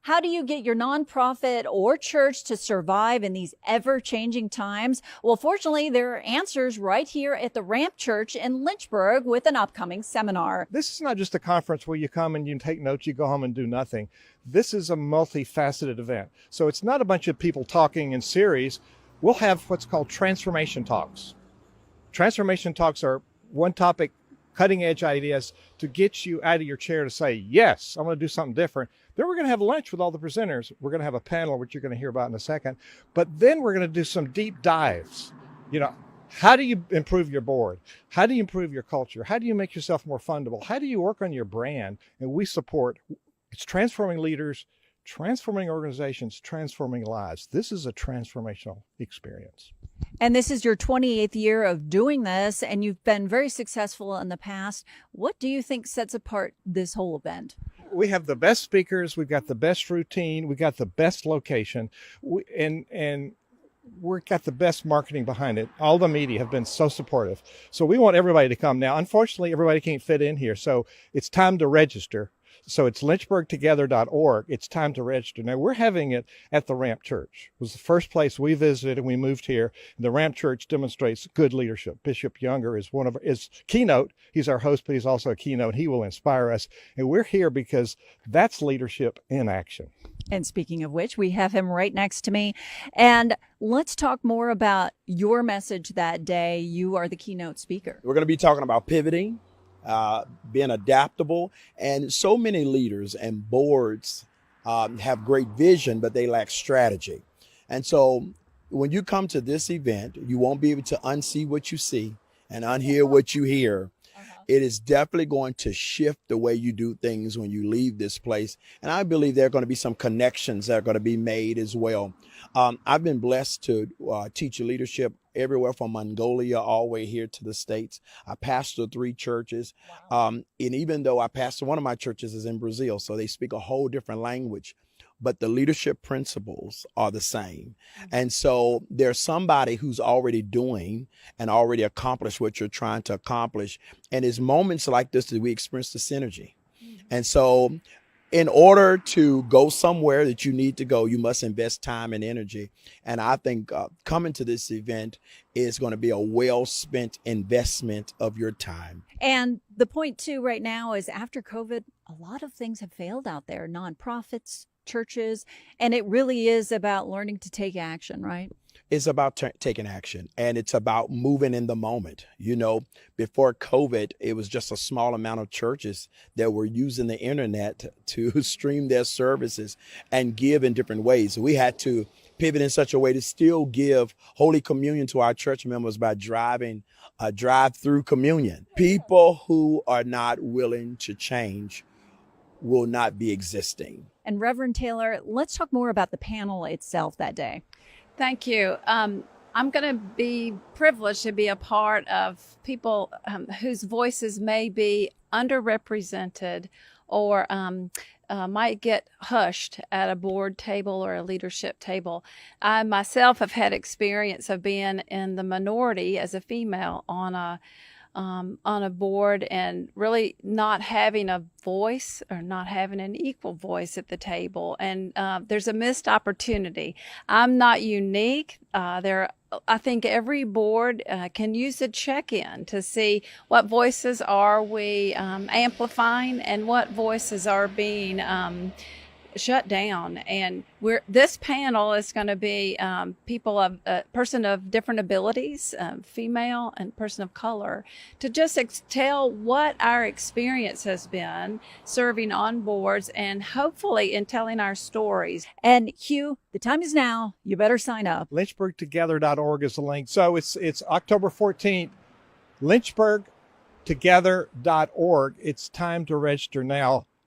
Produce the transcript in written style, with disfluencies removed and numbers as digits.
How do you get your nonprofit or church to survive in these ever-changing times? Well, fortunately, there are answers right here at the Ramp Church in Lynchburg with an upcoming seminar. This is not just a conference where you come and you take notes, you go home and do nothing. This is a multifaceted event. So it's not a bunch of people talking in series. We'll have what's called transformation talks. Transformation talks are one topic, cutting edge ideas to get you out of your chair to say, yes, I'm going to do something different. Then we're going to have lunch with all the presenters. We're going to have a panel, which you're going to hear about in a second. But then we're going to do some deep dives. How do you improve your board? How do you improve your culture? How do you make yourself more fundable? How do you work on your brand? And we support, it's transforming leaders, transforming organizations, transforming lives. This is a transformational experience. And this is your 28th year of doing this, and you've been very successful in the past. What do you think sets apart this whole event? We have the best speakers. We've got the best routine. We got the best location, and we've got the best marketing behind it. All the media have been so supportive. So we want everybody to come. Now, unfortunately, everybody can't fit in here. So it's time to register. So it's lynchburgtogether.org. It's time to register. Now, we're having it at the Ramp Church. It was the first place we visited and we moved here. And the Ramp Church demonstrates good leadership. Bishop Younger is one of his keynote. He's our host, but he's also a keynote. He will inspire us. And we're here because that's leadership in action. And speaking of which, we have him right next to me. And let's talk more about your message that day. You are the keynote speaker. We're going to be talking about pivoting, being adaptable, and so many leaders and boards have great vision, but they lack strategy. And so when you come to this event, you won't be able to unsee what you see and unhear what you hear. It is definitely going to shift the way you do things when you leave this place. And I believe there are going to be some connections that are going to be made as well. I've been blessed to teach leadership everywhere from Mongolia all the way here to the States. I pastor 3 churches. Wow. And even though I pastor, one of my churches is in Brazil, so they speak a whole different language, but the leadership principles are the same. And so there's somebody who's already doing and already accomplished what you're trying to accomplish. And it's moments like this that we experience the synergy. And so in order to go somewhere that you need to go, you must invest time and energy. And I think coming to this event is going to be a well-spent investment of your time. And the point too right now is after COVID, a lot of things have failed out there, nonprofits, churches, and it really is about learning to take action, right? It's about taking action, and it's about moving in the moment. Before COVID, it was just a small amount of churches that were using the internet to stream their services and give in different ways. We had to pivot in such a way to still give Holy Communion to our church members by driving a drive-through communion. People who are not willing to change will not be existing. And Reverend Taylor, let's talk more about the panel itself that day. Thank you. I'm going to be privileged to be a part of people whose voices may be underrepresented or might get hushed at a board table or a leadership table. I myself have had experience of being in the minority as a female on a board and really not having a voice or not having an equal voice at the table. And there's a missed opportunity. I'm not unique. I think every board can use a check-in to see what voices are we amplifying and what voices are being shut down. And this panel is going to be people of person of different abilities, female and person of color, to just tell what our experience has been serving on boards and hopefully in telling our stories. And Hugh, the time is now. You better sign up. lynchburgtogether.org is the link. So it's October 14th, lynchburgtogether.org. It's time to register now.